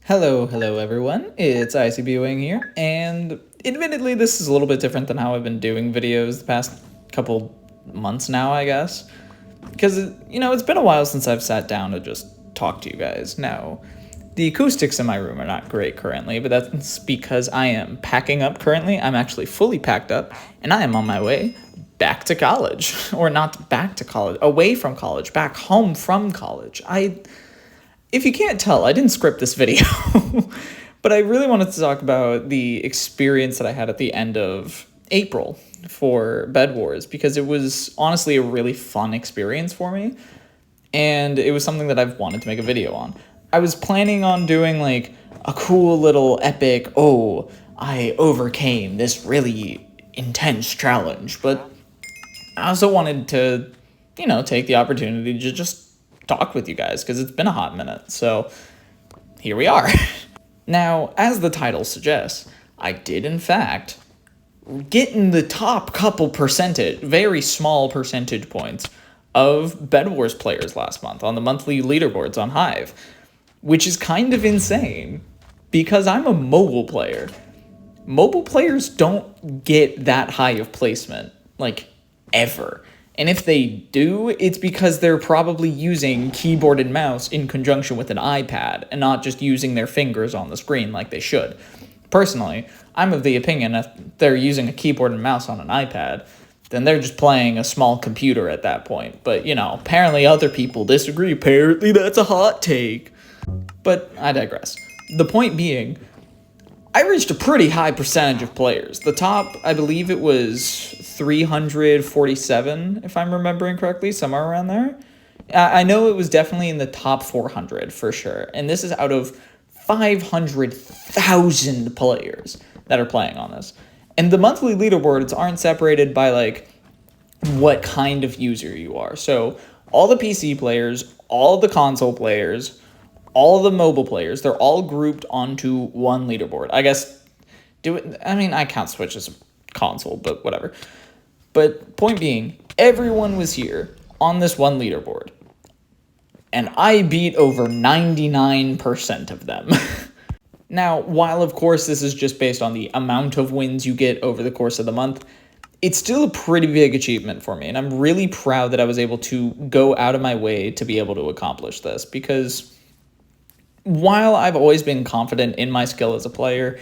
Hello everyone, it's ICB Wing here, and admittedly this is a little bit different than how I've been doing videos the past couple months now, I guess. Because, it's been a while since I've sat down to just talk to you guys. Now, the acoustics in my room are not great currently, but that's because I am packing up currently. I'm actually fully packed up, and I am on my way back to college. Or not back to college, away from college, back home from college. If you can't tell, I didn't script this video, but I really wanted to talk about the experience that I had at the end of April for Bedwars, because it was honestly a really fun experience for me, and it was something that I've wanted to make a video on. I was planning on doing like a cool little epic, oh, I overcame this really intense challenge, but I also wanted to, take the opportunity to just talk with you guys, because it's been a hot minute, so here we are. Now, as the title suggests, I did in fact get in the top couple percentage, very small percentage points of Bedwars players last month on the monthly leaderboards on Hive, which is kind of insane because I'm a mobile player. Mobile players don't get that high of placement, like, ever. And if they do, it's because they're probably using keyboard and mouse in conjunction with an iPad and not just using their fingers on the screen like they should. Personally, I'm of the opinion if they're using a keyboard and mouse on an iPad, then they're just playing a small computer at that point. But, apparently other people disagree. Apparently that's a hot take. But I digress. The point being, I reached a pretty high percentage of players. The top, I believe it was 347, if I'm remembering correctly, somewhere around there. I know it was definitely in the top 400 for sure. And this is out of 500,000 players that are playing on this. And the monthly leaderboards aren't separated by like what kind of user you are. So all the PC players, all the console players, all the mobile players, they're all grouped onto one leaderboard. I guess, I count Switch as a console, but whatever. But point being, everyone was here on this one leaderboard. And I beat over 99% of them. Now, while of course this is just based on the amount of wins you get over the course of the month, it's still a pretty big achievement for me. And I'm really proud that I was able to go out of my way to be able to accomplish this, because while I've always been confident in my skill as a player,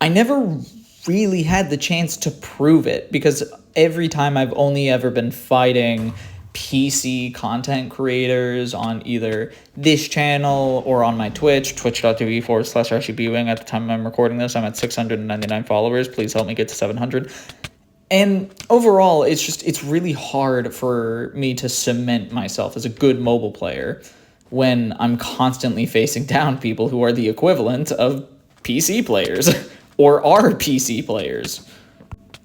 I never really had the chance to prove it, because every time I've only ever been fighting PC content creators on either this channel or on my Twitch, twitch.tv/RCBwing. At the time I'm recording this, I'm at 699 followers. Please help me get to 700. And overall, it's really hard for me to cement myself as a good mobile player when I'm constantly facing down people who are the equivalent of PC players or are PC players.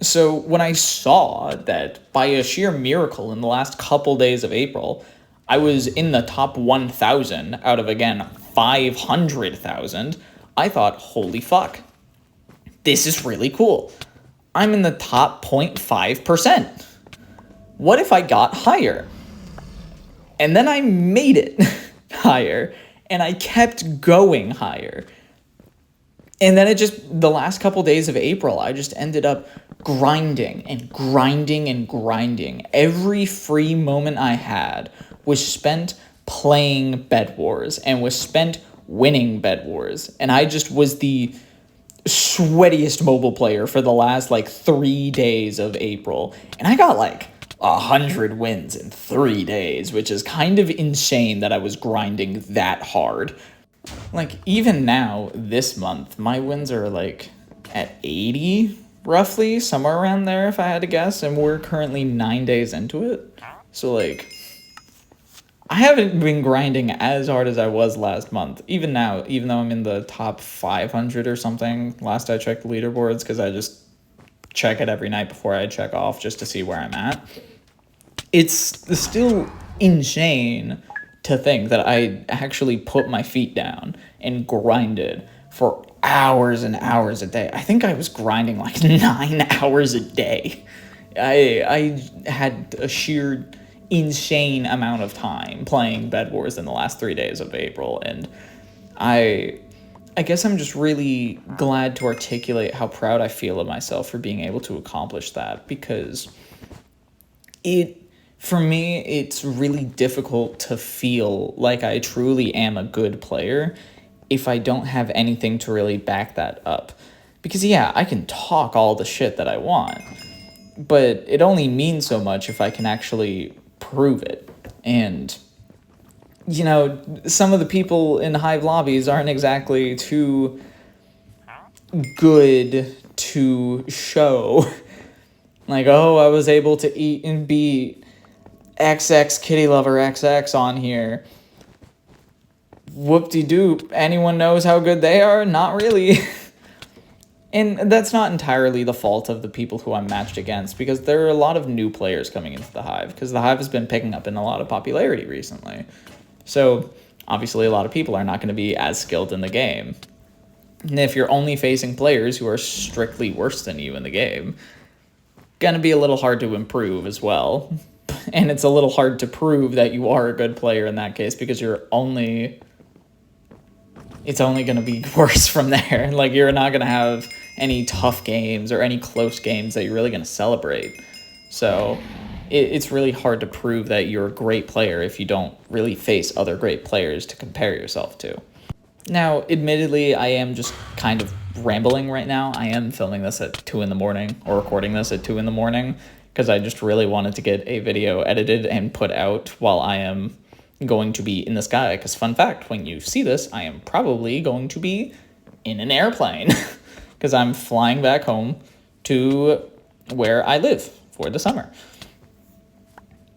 So when I saw that by a sheer miracle in the last couple days of April, I was in the top 1,000 out of, again, 500,000, I thought, holy fuck, this is really cool. I'm in the top 0.5%. What if I got higher? And then I made it higher, and I kept going higher. And then the last couple days of April, I just ended up grinding and grinding and grinding. Every free moment I had was spent playing Bedwars and was spent winning Bedwars. And I just was the sweatiest mobile player for the last 3 days of April. And I got 100 wins in 3 days, which is kind of insane that I was grinding that hard. Even now, this month, my wins are at 80, roughly, somewhere around there if I had to guess, and we're currently 9 days into it. So I haven't been grinding as hard as I was last month. Even now, even though I'm in the top 500 or something, last I checked the leaderboards, because I just check it every night before I check off just to see where I'm at. It's still insane to think that I actually put my feet down and grinded for hours and hours a day. I think I was grinding 9 hours a day. I had a sheer insane amount of time playing Bedwars in the last 3 days of April, and I I guess I'm just really glad to articulate how proud I feel of myself for being able to accomplish that, because for me, it's really difficult to feel like I truly am a good player if I don't have anything to really back that up. Because yeah, I can talk all the shit that I want, but it only means so much if I can actually prove it. And, you know, some of the people in Hive lobbies aren't exactly too good to show. Like, oh, I was able to eat and beat XX Kitty Lover XX on here. Whoop-de-doop. Anyone knows how good they are? Not really. And that's not entirely the fault of the people who I'm matched against, because there are a lot of new players coming into the Hive, because the Hive has been picking up in a lot of popularity recently. So, obviously, a lot of people are not going to be as skilled in the game. And if you're only facing players who are strictly worse than you in the game, going to be a little hard to improve as well. And it's a little hard to prove that you are a good player in that case, because it's only going to be worse from there. Like, you're not going to have any tough games or any close games that you're really going to celebrate. So it's really hard to prove that you're a great player if you don't really face other great players to compare yourself to. Now, admittedly, I am just kind of rambling right now. I am filming this at 2 in the morning, or recording this at 2 in the morning, because I just really wanted to get a video edited and put out while I am going to be in the sky. Because fun fact, when you see this, I am probably going to be in an airplane, because I'm flying back home to where I live for the summer.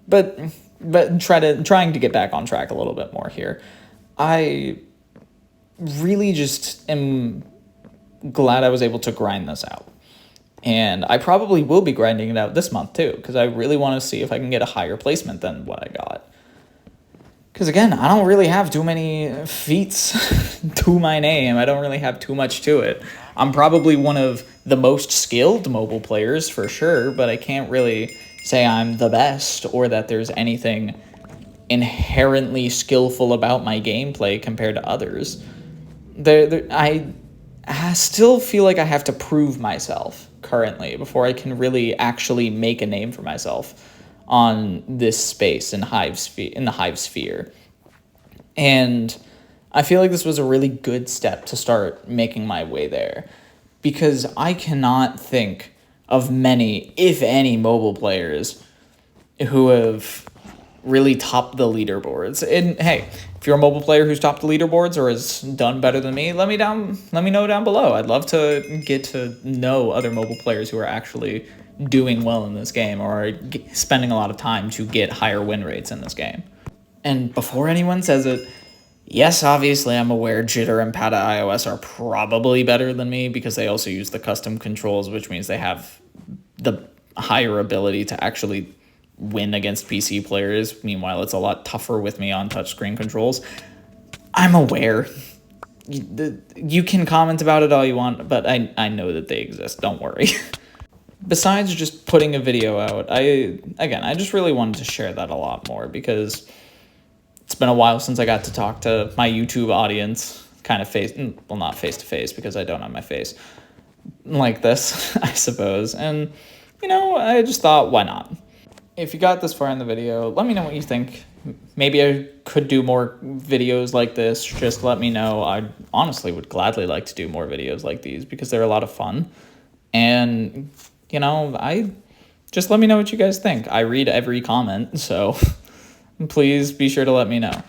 But trying to get back on track a little bit more here, I really just am glad I was able to grind this out. And I probably will be grinding it out this month too, because I really want to see if I can get a higher placement than what I got. Because again, I don't really have too many feats to my name. I don't really have too much to it. I'm probably one of the most skilled mobile players for sure, but I can't really say I'm the best or that there's anything inherently skillful about my gameplay compared to others. I still feel like I have to prove myself currently before I can really actually make a name for myself on this space in the Hive sphere. And I feel like this was a really good step to start making my way there, because I cannot think of many, if any, mobile players who have really topped the leaderboards. And hey, if you're a mobile player who's topped the leaderboards or has done better than me, let me know down below. I'd love to get to know other mobile players who are actually doing well in this game, or are spending a lot of time to get higher win rates in this game. And before anyone says it, yes, obviously I'm aware Jitter and Pata iOS are probably better than me, because they also use the custom controls, which means they have the higher ability to actually win against PC players. Meanwhile, it's a lot tougher with me on touchscreen controls. I'm aware. You can comment about it all you want, but I know that they exist. Don't worry. Besides just putting a video out, I just really wanted to share that a lot more, because it's been a while since I got to talk to my YouTube audience, kind of not face-to-face, because I don't have my face like this, I suppose. And, you know, I just thought, why not? If you got this far in the video, let me know what you think. Maybe I could do more videos like this. Just let me know. I honestly would gladly like to do more videos like these, because they're a lot of fun. And, you know, just let me know what you guys think. I read every comment, so please be sure to let me know.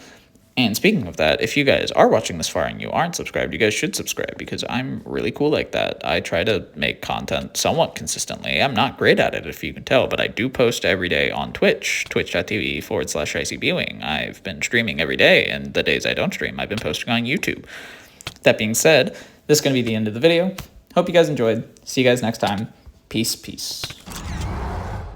And speaking of that, if you guys are watching this far and you aren't subscribed, you guys should subscribe, because I'm really cool like that. I try to make content somewhat consistently. I'm not great at it, if you can tell, but I do post every day on Twitch, twitch.tv/ICBewing. I've been streaming every day, and the days I don't stream, I've been posting on YouTube. That being said, this is going to be the end of the video. Hope you guys enjoyed. See you guys next time. Peace, peace.